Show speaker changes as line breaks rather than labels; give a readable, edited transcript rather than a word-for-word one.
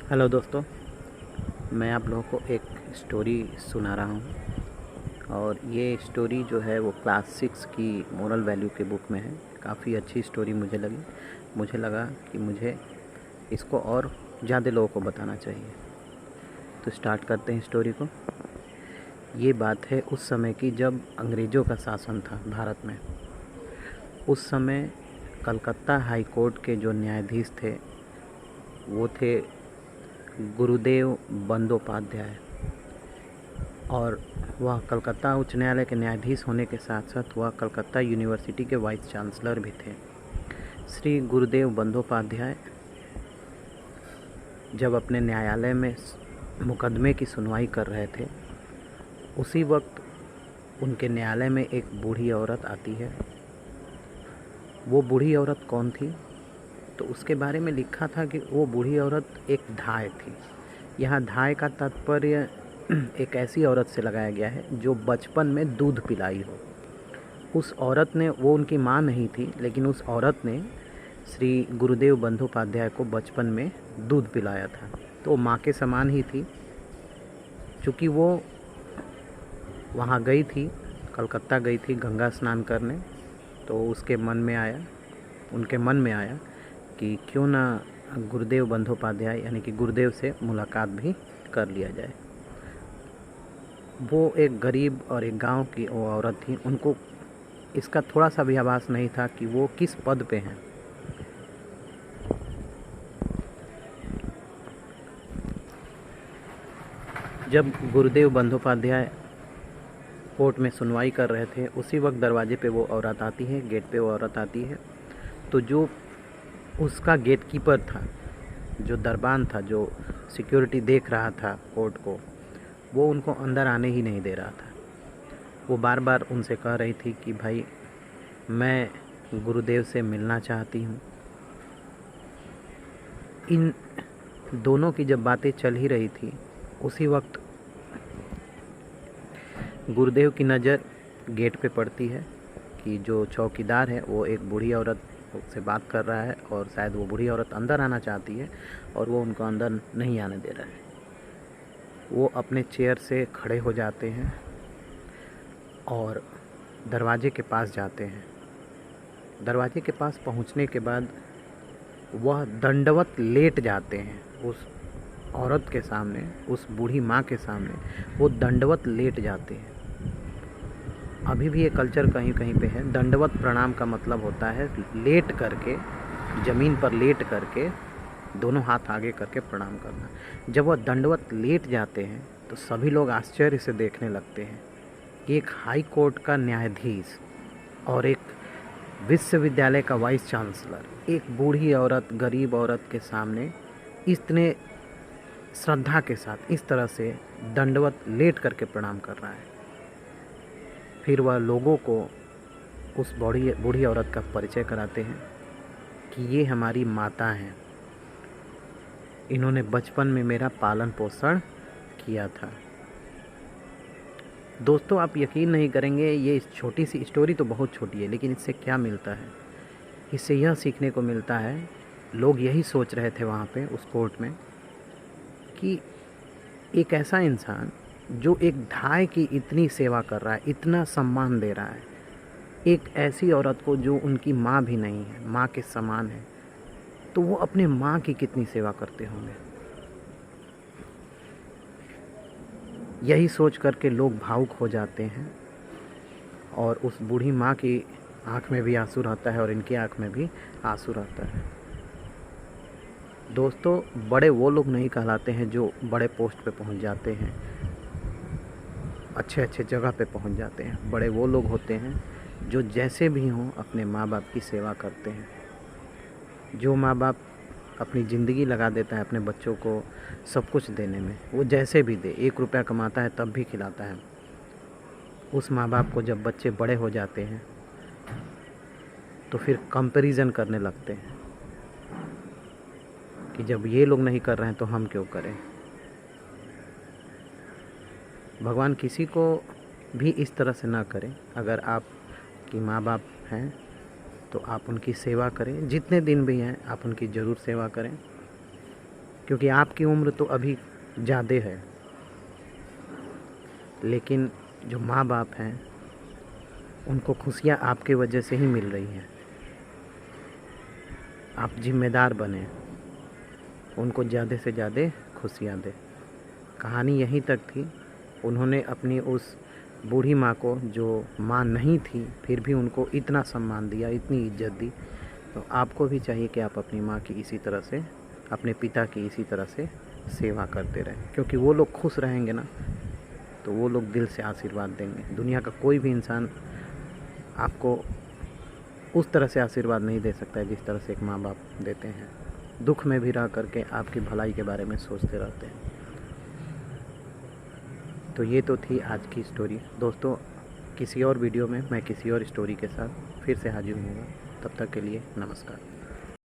Hello दोस्तों, मैं आप लोगों को एक स्टोरी सुना रहा हूँ। और ये स्टोरी जो है वो क्लास 6 की मोरल वैल्यू के बुक में है। काफ़ी अच्छी स्टोरी मुझे लगी। मुझे लगा कि मुझे इसको और ज़्यादा लोगों को बताना चाहिए। तो स्टार्ट करते हैं स्टोरी को। ये बात है उस समय की जब अंग्रेज़ों का शासन था भारत में। उस समय कलकत्ता हाई कोर्ट के जो न्यायाधीश थे वो थे गुरुदेव बंदोपाध्याय। और वह कलकत्ता उच्च न्यायालय के न्यायाधीश होने के साथ साथ वह कलकत्ता यूनिवर्सिटी के वाइस चांसलर भी थे। श्री गुरुदेव बंदोपाध्याय जब अपने न्यायालय में मुकदमे की सुनवाई कर रहे थे, उसी वक्त उनके न्यायालय में एक बूढ़ी औरत आती है। वो बूढ़ी औरत कौन थी? तो उसके बारे में लिखा था कि वो बूढ़ी औरत एक धाय थी। यहाँ धाय का तात्पर्य एक ऐसी औरत से लगाया गया है जो बचपन में दूध पिलाई हो। उस औरत ने, वो उनकी माँ नहीं थी, लेकिन उस औरत ने श्री गुरुदेव बंदोपाध्याय को बचपन में दूध पिलाया था। तो वो माँ के समान ही थी। चूँकि वो वहाँ गई थी, कलकत्ता गई थी गंगा स्नान करने, तो उनके मन में आया कि क्यों ना गुरुदेव बंदोपाध्याय यानी कि गुरुदेव से मुलाकात भी कर लिया जाए। वो एक गरीब और एक गांव की वो औरत थी। उनको इसका थोड़ा सा भी आभास नहीं था कि वो किस पद पे हैं। जब गुरुदेव बंदोपाध्याय कोर्ट में सुनवाई कर रहे थे, उसी वक्त दरवाजे पे वो औरत आती है, गेट पे वो औरत आती है। तो जो उसका गेटकीपर था, जो दरबान था, जो सिक्योरिटी देख रहा था कोर्ट को, वो उनको अंदर आने ही नहीं दे रहा था। वो बार बार उनसे कह रही थी कि भाई, मैं गुरुदेव से मिलना चाहती हूँ। इन दोनों की जब बातें चल ही रही थी, उसी वक्त गुरुदेव की नज़र गेट पे पड़ती है कि जो चौकीदार है वो एक बूढ़ी औरत से बात कर रहा है और शायद वो बूढ़ी औरत अंदर आना चाहती है और वो उनको अंदर नहीं आने दे रहा है। वो अपने चेयर से खड़े हो जाते हैं और दरवाजे के पास जाते हैं। दरवाजे के पास पहुंचने के बाद वह दंडवत लेट जाते हैं उस औरत के सामने, उस बूढ़ी माँ के सामने वो दंडवत लेट जाते हैं। अभी भी ये कल्चर कहीं कहीं पे है। दंडवत प्रणाम का मतलब होता है लेट करके, ज़मीन पर लेट करके दोनों हाथ आगे करके प्रणाम करना। जब वह दंडवत लेट जाते हैं तो सभी लोग आश्चर्य से देखने लगते हैं कि एक हाई कोर्ट का न्यायाधीश और एक विश्वविद्यालय का वाइस चांसलर एक बूढ़ी औरत, गरीब औरत के सामने इतने श्रद्धा के साथ इस तरह से दंडवत लेट करके प्रणाम कर रहा है। फिर वह लोगों को उस बूढ़ी औरत का परिचय कराते हैं कि ये हमारी माता हैं, इन्होंने बचपन में मेरा पालन पोषण किया था। दोस्तों, आप यकीन नहीं करेंगे, ये छोटी सी स्टोरी तो बहुत छोटी है, लेकिन इससे क्या मिलता है? इससे यह सीखने को मिलता है, लोग यही सोच रहे थे वहाँ पे उस कोर्ट में, कि एक ऐसा इंसान जो एक धाय की इतनी सेवा कर रहा है, इतना सम्मान दे रहा है, एक ऐसी औरत को जो उनकी माँ भी नहीं है, माँ के समान है, तो वो अपने माँ की कितनी सेवा करते होंगे। यही सोच करके लोग भावुक हो जाते हैं और उस बूढ़ी माँ की आँख में भी आंसू रहता है और इनकी आँख में भी आंसू रहता है। दोस्तों, बड़े वो लोग नहीं कहलाते हैं जो बड़े पोस्ट पे पहुंच जाते हैं, अच्छे अच्छे जगह पे पहुंच जाते हैं। बड़े वो लोग होते हैं जो जैसे भी हों अपने माँ बाप की सेवा करते हैं। जो माँ बाप अपनी ज़िंदगी लगा देता है अपने बच्चों को सब कुछ देने में, वो जैसे भी दे, 1 रुपया कमाता है तब भी खिलाता है। उस माँ बाप को जब बच्चे बड़े हो जाते हैं तो फिर कंपैरिजन करने लगते हैं कि जब ये लोग नहीं कर रहे हैं तो हम क्यों करें। भगवान किसी को भी इस तरह से ना करें। अगर आपकी माँ बाप हैं तो आप उनकी सेवा करें, जितने दिन भी हैं आप उनकी ज़रूर सेवा करें। क्योंकि आपकी उम्र तो अभी ज़्यादा है, लेकिन जो माँ बाप हैं उनको खुशियाँ आपके वजह से ही मिल रही हैं। आप जिम्मेदार बने, उनको ज़्यादा से ज़्यादा खुशियाँ दें। कहानी यहीं तक थी। उन्होंने अपनी उस बूढ़ी माँ को, जो माँ नहीं थी, फिर भी उनको इतना सम्मान दिया, इतनी इज्जत दी। तो आपको भी चाहिए कि आप अपनी माँ की इसी तरह से, अपने पिता की इसी तरह से सेवा करते रहें, क्योंकि वो लोग खुश रहेंगे ना, तो वो लोग दिल से आशीर्वाद देंगे। दुनिया का कोई भी इंसान आपको उस तरह से आशीर्वाद नहीं दे सकता है जिस तरह से एक माँ बाप देते हैं। दुख में भी रह करके आपकी भलाई के बारे में सोचते रहते हैं। तो ये तो थी आज की स्टोरी दोस्तों। किसी और वीडियो में मैं किसी और स्टोरी के साथ फिर से हाजिर हूँगा। तब तक के लिए नमस्कार।